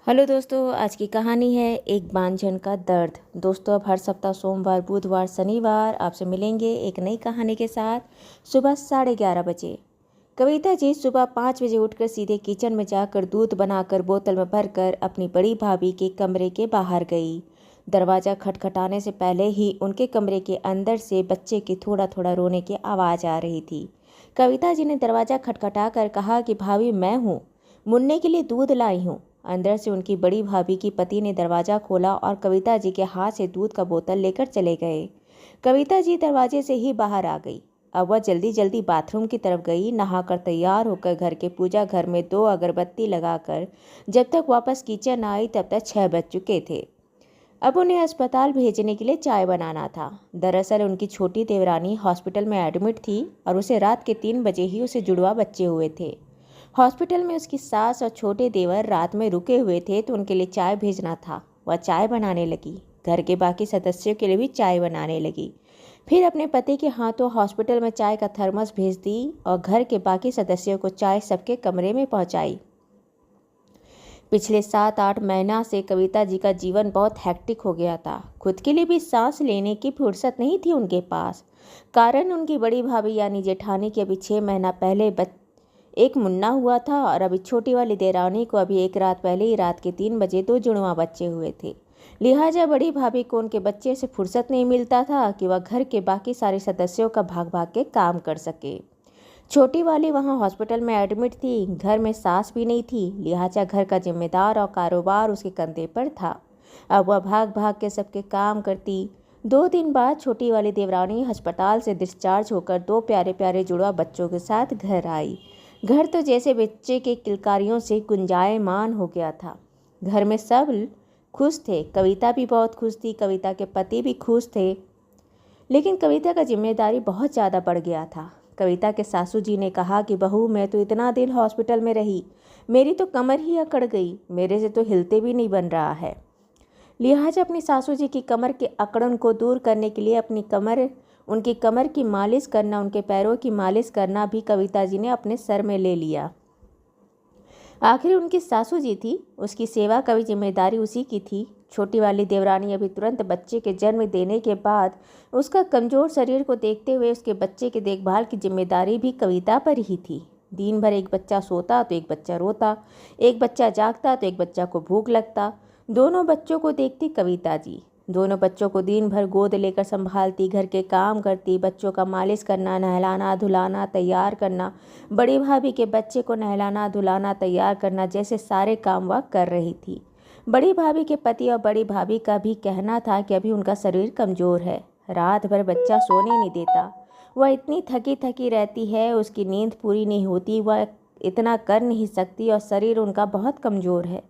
Hello दोस्तों, आज की कहानी है एक बांझन का दर्द। दोस्तों, अब हर सप्ताह सोमवार, बुधवार, शनिवार आपसे मिलेंगे एक नई कहानी के साथ सुबह 11:30 बजे। कविता जी सुबह 5 बजे उठकर सीधे किचन में जाकर दूध बनाकर बोतल में भरकर अपनी बड़ी भाभी के कमरे के बाहर गई। दरवाज़ा खटखटाने से पहले ही उनके कमरे के अंदर से बच्चे की थोड़ा थोड़ा रोने की आवाज़ आ रही थी। कविता जी ने दरवाज़ा खटखटा कर कहा कि भाभी, मैं हूँ, मुन्ने के लिए दूध लाई हूँ। अंदर से उनकी बड़ी भाभी की पति ने दरवाज़ा खोला और कविता जी के हाथ से दूध का बोतल लेकर चले गए। कविता जी दरवाजे से ही बाहर आ गई। अब वह जल्दी जल्दी बाथरूम की तरफ गई। नहाकर तैयार होकर घर के पूजा घर में 2 अगरबत्ती लगाकर जब तक वापस किचन आई तब तक 6 बज चुके थे। अब उन्हें अस्पताल भेजने के लिए चाय बनाना था। दरअसल उनकी छोटी देवरानी हॉस्पिटल में एडमिट थी और उसे रात के 3 बजे ही उसे जुड़वा बच्चे हुए थे। हॉस्पिटल में उसकी सास और छोटे देवर रात में रुके हुए थे तो उनके लिए चाय भेजना था। वह चाय बनाने लगी, घर के बाकी सदस्यों के लिए भी चाय बनाने लगी। फिर अपने पति के हाथों हॉस्पिटल में चाय का थर्मस भेज दी और घर के बाकी सदस्यों को चाय सबके कमरे में पहुंचाई। पिछले 7-8 महीना से कविता जी का जीवन बहुत हेक्टिक हो गया था। खुद के लिए भी सांस लेने की फुर्सत नहीं थी उनके पास। कारण उनकी बड़ी भाभी यानी जेठानी की अभी 6 महीना पहले एक मुन्ना हुआ था और अभी छोटी वाली देरानी को अभी एक रात पहले ही रात के 3 बजे 2 जुड़वा बच्चे हुए थे। लिहाजा बड़ी भाभी को उनके बच्चे से फुर्सत नहीं मिलता था कि वह घर के बाकी सारे सदस्यों का भाग भाग के काम कर सके। छोटी वाली वहाँ हॉस्पिटल में एडमिट थी, घर में सास भी नहीं थी, लिहाजा घर का जिम्मेदार और कारोबार उसके कंधे पर था। अब वह भाग भाग के सबके काम करती। 2 दिन बाद छोटी वाली देवरानी अस्पताल से डिस्चार्ज होकर 2 प्यारे प्यारे जुड़वा बच्चों के साथ घर आई। घर तो जैसे बच्चे के किलकारियों से गुंजायमान हो गया था। घर में सब खुश थे, कविता भी बहुत खुश थी, कविता के पति भी खुश थे। लेकिन कविता का जिम्मेदारी बहुत ज़्यादा बढ़ गया था। कविता के सासू जी ने कहा कि बहू, मैं तो इतना दिन हॉस्पिटल में रही, मेरी तो कमर ही अकड़ गई, मेरे से तो हिलते भी नहीं बन रहा है। लिहाजा अपनी सासू जी की कमर के अकड़न को दूर करने के लिए उनकी कमर की मालिश करना, उनके पैरों की मालिश करना भी कविता जी ने अपने सर में ले लिया। आखिर उनकी सासू जी थी, उसकी सेवा का भी जिम्मेदारी उसी की थी। छोटी वाली देवरानी अभी तुरंत बच्चे के जन्म देने के बाद उसका कमज़ोर शरीर को देखते हुए उसके बच्चे की देखभाल की जिम्मेदारी भी कविता पर ही थी। दिन भर एक बच्चा सोता तो एक बच्चा रोता, एक बच्चा जागता तो एक बच्चा को भूख लगता। दोनों बच्चों को देखती कविता जी। दोनों बच्चों को दिन भर गोद लेकर संभालती, घर के काम करती, बच्चों का मालिश करना, नहलाना धुलाना तैयार करना, बड़ी भाभी के बच्चे को नहलाना धुलाना तैयार करना जैसे सारे काम वह कर रही थी। बड़ी भाभी के पति और बड़ी भाभी का भी कहना था कि अभी उनका शरीर कमज़ोर है, रात भर बच्चा सोने नहीं देता, वह इतनी थकी थकी रहती है, उसकी नींद पूरी नहीं होती, वह इतना कर नहीं सकती और शरीर उनका बहुत कमज़ोर है।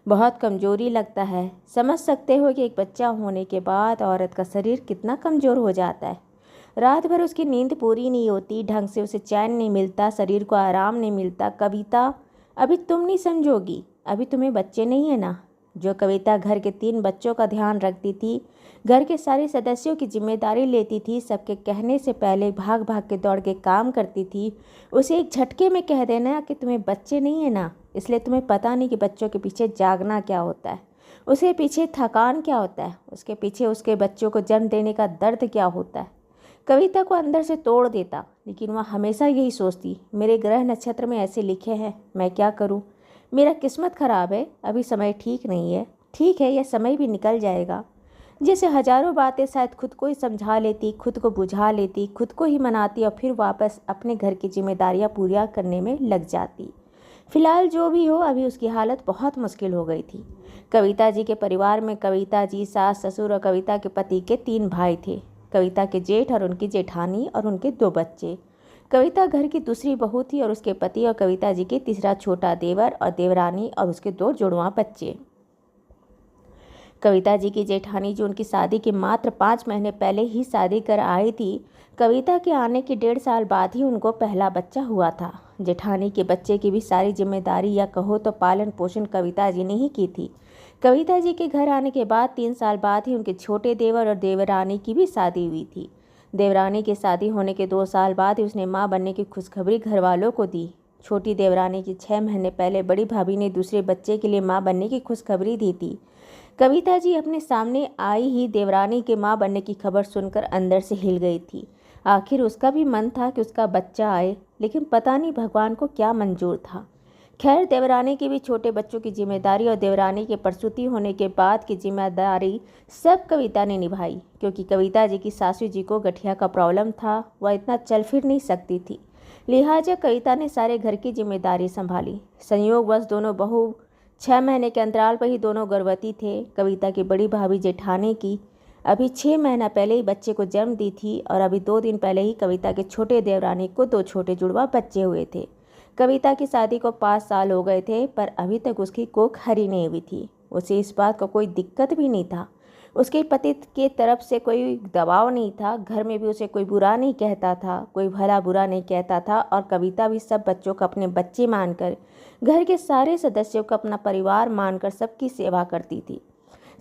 बहुत कमज़ोरी लगता है। समझ सकते हो कि एक बच्चा होने के बाद औरत का शरीर कितना कमज़ोर हो जाता है। रात भर उसकी नींद पूरी नहीं होती, ढंग से उसे चैन नहीं मिलता, शरीर को आराम नहीं मिलता। कविता, अभी तुम नहीं समझोगी, अभी तुम्हें बच्चे नहीं है ना। जो कविता घर के 3 बच्चों का ध्यान रखती थी, घर के सारे सदस्यों की जिम्मेदारी लेती थी, सबके कहने से पहले भाग भाग के दौड़ के काम करती थी, उसे एक झटके में कह देना कि तुम्हें बच्चे नहीं है ना, इसलिए तुम्हें पता नहीं कि बच्चों के पीछे जागना क्या होता है, उसके पीछे थकान क्या होता है, उसके पीछे उसके बच्चों को जन्म देने का दर्द क्या होता है। कविता को अंदर से तोड़ देता। लेकिन वह हमेशा यही सोचती, मेरे ग्रह नक्षत्र में ऐसे लिखे हैं, मैं क्या करूं, मेरा किस्मत खराब है, अभी समय ठीक नहीं है। ठीक है, यह समय भी निकल जाएगा। जैसे हजारों बातें शायद खुद को ही समझा लेती, खुद को बुझा लेती, खुद को ही मनाती और फिर वापस अपने घर की जिम्मेदारियां पूरा करने में लग जाती। फिलहाल जो भी हो, अभी उसकी हालत बहुत मुश्किल हो गई थी। कविता जी के परिवार में कविता जी, सास ससुर और कविता के पति के 3 भाई थे, कविता के जेठ और उनकी जेठानी और उनके 2 बच्चे। कविता घर की दूसरी बहू थी और उसके पति और कविता जी के तीसरा छोटा देवर और देवरानी और उसके 2 जुड़वा बच्चे। कविता जी की जेठानी, जो उनकी शादी के मात्र 5 महीने पहले ही शादी कर आई थी, कविता के आने के 1.5 साल बाद ही उनको पहला बच्चा हुआ था। जेठानी के बच्चे की भी सारी जिम्मेदारी या कहो तो पालन पोषण कविता जी ने ही की थी। कविता जी के घर आने के बाद 3 साल बाद ही उनके छोटे देवर और देवरानी की भी शादी हुई थी। देवरानी की शादी होने के 2 साल बाद ही उसने माँ बनने की खुशखबरी घर वालों को दी। छोटी देवरानी की 6 महीने पहले बड़ी भाभी ने दूसरे बच्चे के लिए माँ बनने की खुशखबरी दी थी। कविता जी अपने सामने आई ही देवरानी के माँ बनने की खबर सुनकर अंदर से हिल गई थी। आखिर उसका भी मन था कि उसका बच्चा आए, लेकिन पता नहीं भगवान को क्या मंजूर था। खैर, देवरानी की भी छोटे बच्चों की जिम्मेदारी और देवरानी के प्रसूति होने के बाद की जिम्मेदारी सब कविता ने निभाई, क्योंकि कविता जी की सासू जी को गठिया का प्रॉब्लम था। वह इतना चल फिर नहीं सकती थी, लिहाजा कविता ने सारे घर की जिम्मेदारी संभाली। संयोगवश दोनों बहू 6 महीने के अंतराल पर ही दोनों गर्भवती थे। कविता की बड़ी भाभी जेठानी की अभी 6 महीना पहले ही बच्चे को जन्म दी थी और अभी 2 दिन पहले ही कविता के छोटे देवरानी को 2 छोटे जुड़वा बच्चे हुए थे। कविता की शादी को 5 साल हो गए थे, पर अभी तक उसकी कोख हरी नहीं हुई थी। उसे इस बात का कोई दिक्कत भी नहीं था। उसके पति के तरफ से कोई दबाव नहीं था। घर में भी उसे कोई बुरा नहीं कहता था, कोई भला बुरा नहीं कहता था। और कविता भी सब बच्चों को अपने बच्चे मानकर, घर के सारे सदस्यों को अपना परिवार मानकर सबकी सेवा करती थी,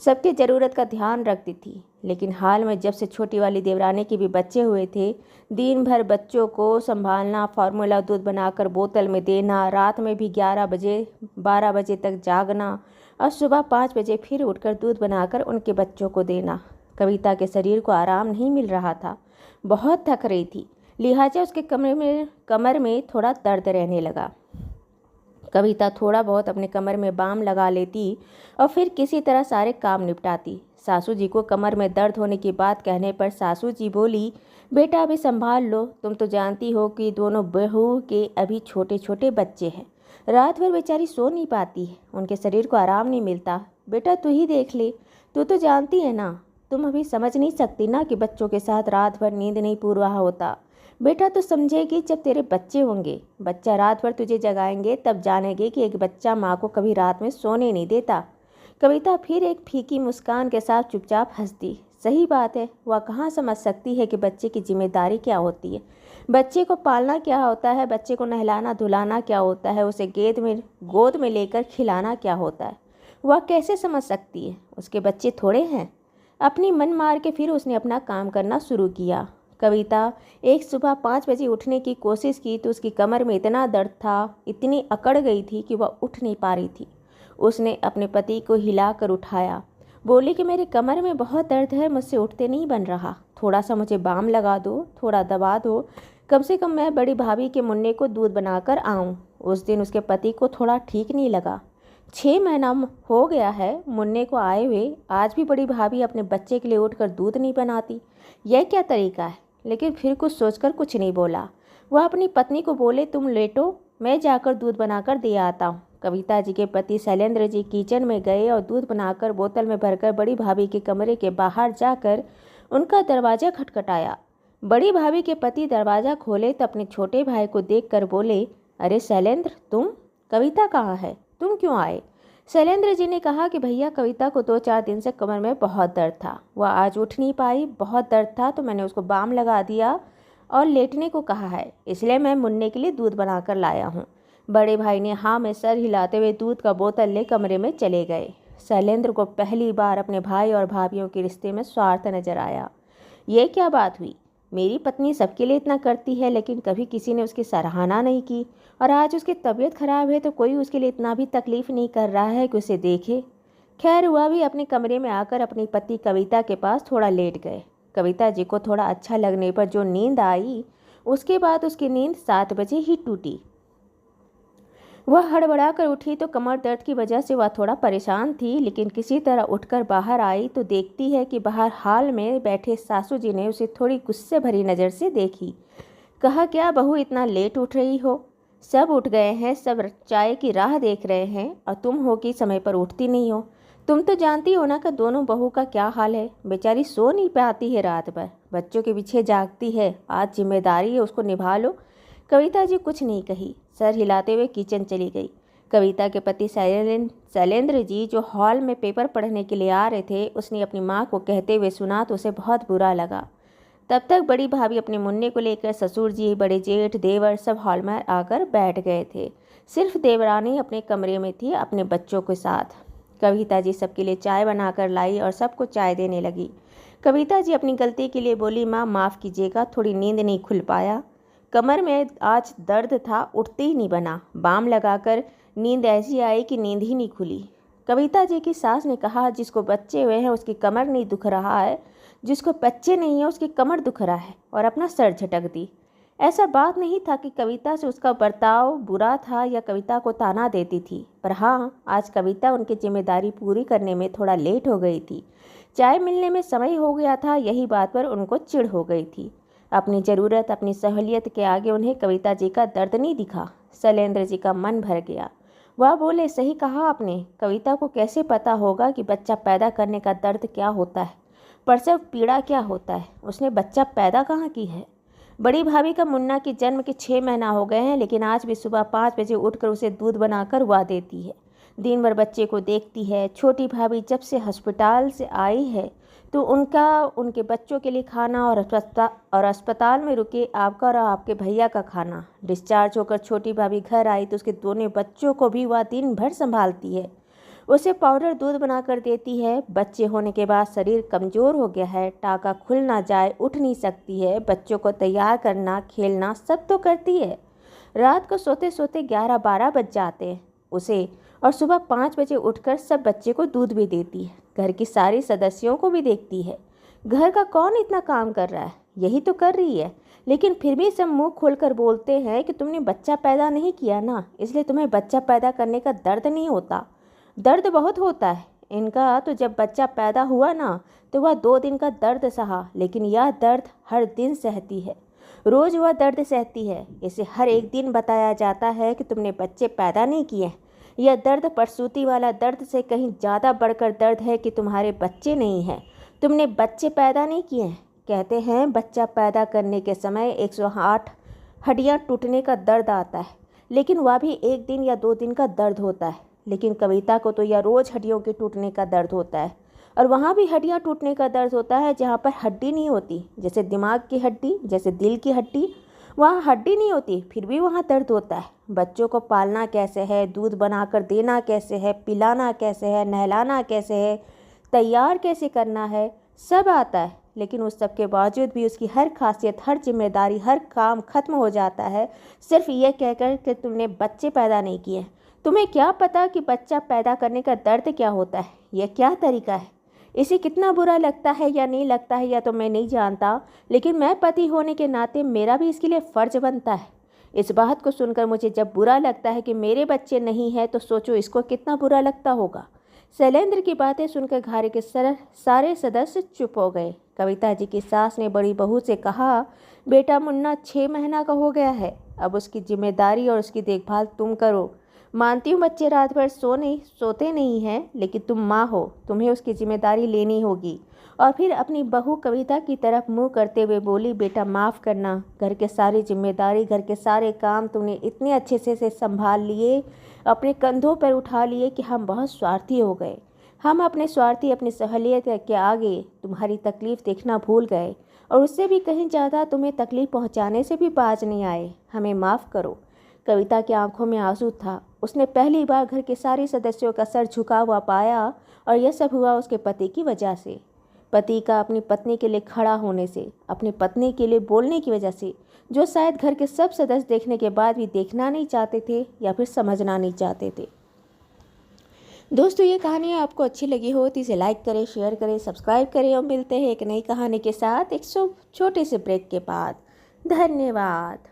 सबकी ज़रूरत का ध्यान रखती थी। लेकिन हाल में जब से छोटी वाली देवरानी के भी बच्चे हुए थे, दिन भर बच्चों को संभालना, फार्मूला दूध बनाकर बोतल में देना, रात में भी 11 बजे 12 बजे तक जागना और सुबह 5 बजे फिर उठकर दूध बनाकर उनके बच्चों को देना। कविता के शरीर को आराम नहीं मिल रहा था, बहुत थक रही थी। लिहाजा उसके कमर में थोड़ा दर्द रहने लगा। कविता थोड़ा बहुत अपने कमर में बाम लगा लेती और फिर किसी तरह सारे काम निपटाती। सासू जी को कमर में दर्द होने की बात कहने पर सासू जी बोली, बेटा अभी संभाल लो, तुम तो जानती हो कि दोनों बहू के अभी छोटे छोटे बच्चे हैं। रात भर बेचारी सो नहीं पाती है, उनके शरीर को आराम नहीं मिलता। बेटा तू ही देख ले, तू तो जानती है ना, तुम अभी समझ नहीं सकती ना कि बच्चों के साथ रात भर नींद नहीं पूरा होता। बेटा तो समझेगी जब तेरे बच्चे होंगे। बच्चा रात भर तुझे जगाएंगे तब जानेगी कि एक बच्चा माँ को कभी रात में सोने नहीं देता। कविता फिर एक फीकी मुस्कान के साथ चुपचाप हंसती। सही बात है, वह कहाँ समझ सकती है कि बच्चे की जिम्मेदारी क्या होती है, बच्चे को पालना क्या होता है, बच्चे को नहलाना धुलाना क्या होता है, उसे गोद में लेकर खिलाना क्या होता है। वह कैसे समझ सकती है? उसके बच्चे थोड़े हैं। अपनी मन मार के फिर उसने अपना काम करना शुरू किया। कविता एक सुबह 5 बजे उठने की कोशिश की तो उसकी कमर में इतना दर्द था, इतनी अकड़ गई थी कि वह उठ नहीं पा रही थी। उसने अपने पति को हिलाकर उठाया, बोली कि मेरे कमर में बहुत दर्द है, मुझसे उठते नहीं बन रहा, थोड़ा सा मुझे बाम लगा दो, थोड़ा दबा दो, कम से कम मैं बड़ी भाभी के मुन्ने को दूध बनाकर आऊँ। उस दिन उसके पति को थोड़ा ठीक नहीं लगा। 6 महीना हो गया है मुन्ने को आए हुए, आज भी बड़ी भाभी अपने बच्चे के लिए उठकर दूध नहीं बनाती। यह क्या तरीका है? लेकिन फिर कुछ सोचकर कुछ नहीं बोला। वह अपनी पत्नी को बोले, तुम लेटो, मैं जाकर दूध बनाकर दे आता हूँ। कविता जी के पति शैलेंद्र जी किचन में गए और दूध बनाकर बोतल में भरकर बड़ी भाभी के कमरे के बाहर जाकर उनका दरवाज़ा खटखटाया। बड़ी भाभी के पति दरवाज़ा खोले तो अपने छोटे भाई को देखकर बोले, अरे शैलेंद्र, तुम? कविता कहाँ है? तुम क्यों आए? शैलेंद्र जी ने कहा कि भैया, कविता को 2-4 दिन से कमर में बहुत दर्द था, वह आज उठ नहीं पाई, बहुत दर्द था तो मैंने उसको बाम लगा दिया और लेटने को कहा है, इसलिए मैं मुन्ने के लिए दूध बनाकर लाया हूँ। बड़े भाई ने हाँ में सर हिलाते हुए दूध का बोतल ले कमरे में चले गए। शैलेंद्र को पहली बार अपने भाई और भाभियों के रिश्ते में स्वार्थ नजर आया। ये क्या बात हुई? मेरी पत्नी सबके लिए इतना करती है, लेकिन कभी किसी ने उसकी सराहना नहीं की, और आज उसकी तबीयत खराब है तो कोई उसके लिए इतना भी तकलीफ़ नहीं कर रहा है कि उसे देखे। खैर, वह भी अपने कमरे में आकर अपनी पति कविता के पास थोड़ा लेट गए। कविता जी को थोड़ा अच्छा लगने पर जो नींद आई, उसके बाद उसकी नींद 7 बजे ही टूटी। वह हड़बड़ा कर उठी तो कमर दर्द की वजह से वह थोड़ा परेशान थी, लेकिन किसी तरह उठकर बाहर आई तो देखती है कि बाहर हाल में बैठे सासू जी ने उसे थोड़ी गुस्से भरी नज़र से देखी। कहा, क्या बहू इतना लेट उठ रही हो? सब उठ गए हैं, सब चाय की राह देख रहे हैं और तुम हो कि समय पर उठती नहीं हो। तुम तो जानती हो ना कि दोनों बहू का क्या हाल है, बेचारी सो नहीं पाती है, रात भर बच्चों के पीछे जागती है, आज जिम्मेदारी है, उसको निभा लो। कविता जी कुछ नहीं कही, सर हिलाते हुए किचन चली गई। कविता के पति शैलेंद्र जी जो हॉल में पेपर पढ़ने के लिए आ रहे थे, उसने अपनी माँ को कहते हुए सुना तो उसे बहुत बुरा लगा। तब तक बड़ी भाभी अपने मुन्ने को लेकर ससुर जी, बड़े जेठ, देवर सब हॉल में आकर बैठ गए थे। सिर्फ देवरानी अपने कमरे में थी अपने बच्चों के साथ। कविता जी सबके लिए चाय बनाकर लाई और सबको चाय देने लगी। कविता जी अपनी गलती के लिए बोली, माँ माफ़ कीजिएगा, थोड़ी नींद नहीं खुल पाया। कमर में आज दर्द था, उठते ही नहीं बना। बाम लगाकर नींद ऐसी आई कि नींद ही नहीं खुली। कविता जी की सास ने कहा, जिसको बच्चे हुए हैं उसकी कमर नहीं दुख रहा है, जिसको बच्चे नहीं है उसकी कमर दुख रहा है, और अपना सर झटक दी। ऐसा बात नहीं था कि कविता से उसका बर्ताव बुरा था या कविता को ताना देती थी, पर हाँ, आज कविता उनकी जिम्मेदारी पूरी करने में थोड़ा लेट हो गई थी। चाय मिलने में समय हो गया था, यही बात पर उनको चिढ़ हो गई थी। अपनी ज़रूरत, अपनी सहूलियत के आगे उन्हें कविता जी का दर्द नहीं दिखा। शैलेंद्र जी का मन भर गया। वह बोले, सही कहा आपने, कविता को कैसे पता होगा कि बच्चा पैदा करने का दर्द क्या होता है, प्रसव पीड़ा क्या होता है। उसने बच्चा पैदा कहाँ की है। बड़ी भाभी का मुन्ना के जन्म के 6 महीना हो गए हैं, लेकिन आज भी सुबह 5 बजे उठकर उसे दूध बनाकर वा देती है। दिन भर बच्चे को देखती है। छोटी भाभी जब से अस्पताल से आई है तो उनके बच्चों के लिए खाना और अस्पताल में रुके आपका और आपके भैया का खाना। डिस्चार्ज होकर छोटी भाभी घर आई तो उसके दोनों बच्चों को भी वह दिन भर संभालती है। उसे पाउडर दूध बनाकर देती है। बच्चे होने के बाद शरीर कमज़ोर हो गया है, टाका खुल ना जाए, उठ नहीं सकती है। बच्चों को तैयार करना, खेलना सब तो करती है। रात को सोते सोते 11-12 बज जाते हैं उसे, और सुबह 5 बजे उठकर सब बच्चे को दूध भी देती है। घर की सारी सदस्यों को भी देखती है। घर का कौन इतना काम कर रहा है, यही तो कर रही है। लेकिन फिर भी सब मुंह खोलकर बोलते हैं कि तुमने बच्चा पैदा नहीं किया ना, इसलिए तुम्हें बच्चा पैदा करने का दर्द नहीं होता। दर्द बहुत होता है इनका। तो जब बच्चा पैदा हुआ ना तो वह 2 दिन का दर्द सहा, लेकिन यह दर्द हर दिन सहती है। रोज़ वह दर्द सहती है। इसे हर एक दिन बताया जाता है कि तुमने बच्चे पैदा नहीं किए। यह दर्द प्रसूति वाला दर्द से कहीं ज़्यादा बढ़कर दर्द है कि तुम्हारे बच्चे नहीं हैं, तुमने बच्चे पैदा नहीं किए। कहते हैं बच्चा पैदा करने के समय 108 हड्डियाँ टूटने का दर्द आता है, लेकिन वह भी 1 दिन या 2 दिन का दर्द होता है। लेकिन कविता को तो यह रोज़ हड्डियों के टूटने का दर्द होता है, और वहाँ भी हड्डियाँ टूटने का दर्द होता है जहाँ पर हड्डी नहीं होती, जैसे दिमाग की हड्डी, जैसे दिल की हड्डी। वहाँ हड्डी नहीं होती, फिर भी वहाँ दर्द होता है। बच्चों को पालना कैसे है, दूध बनाकर देना कैसे है, पिलाना कैसे है, नहलाना कैसे है, तैयार कैसे करना है, सब आता है। लेकिन उस सब के बावजूद भी उसकी हर खासियत, हर जिम्मेदारी, हर काम खत्म हो जाता है सिर्फ ये कहकर कि तुमने बच्चे पैदा नहीं किए। तुम्हें क्या पता कि बच्चा पैदा करने का दर्द क्या होता है, यह क्या तरीका है। इसे कितना बुरा लगता है या नहीं लगता है या तो मैं नहीं जानता, लेकिन मैं पति होने के नाते मेरा भी इसके लिए फ़र्ज बनता है। इस बात को सुनकर मुझे जब बुरा लगता है कि मेरे बच्चे नहीं हैं, तो सोचो इसको कितना बुरा लगता होगा। शैलेंद्र की बातें सुनकर घर के सारे सदस्य चुप हो गए। कविता जी की सास ने बड़ी बहू से कहा, बेटा मुन्ना 6 महीना का हो गया है, अब उसकी जिम्मेदारी और उसकी देखभाल तुम करो। मानती हूँ बच्चे रात भर सोते नहीं हैं, लेकिन तुम माँ हो, तुम्हें उसकी जिम्मेदारी लेनी होगी। और फिर अपनी बहू कविता की तरफ मुंह करते हुए बोली, बेटा माफ़ करना, घर के सारी जिम्मेदारी, घर के सारे काम तुमने इतने अच्छे से संभाल लिए, अपने कंधों पर उठा लिए कि हम बहुत स्वार्थी हो गए। हम अपने अपनी सहूलियत के आगे तुम्हारी तकलीफ़ देखना भूल गए, और उससे भी कहीं ज़्यादा तुम्हें तकलीफ़ पहुँचाने से भी बाज नहीं आए। हमें माफ़ करो। कविता की आंखों में आंसू था। उसने पहली बार घर के सारे सदस्यों का सर झुका हुआ पाया, और यह सब हुआ उसके पति की वजह से। पति का अपनी पत्नी के लिए खड़ा होने से, अपनी पत्नी के लिए बोलने की वजह से, जो शायद घर के सब सदस्य देखने के बाद भी देखना नहीं चाहते थे या फिर समझना नहीं चाहते थे। दोस्तों, ये कहानी आपको अच्छी लगी हो तो इसे लाइक करें, शेयर करें, सब्सक्राइब करें, और मिलते हैं एक नई कहानी के साथ एक छोटे से ब्रेक के बाद। धन्यवाद।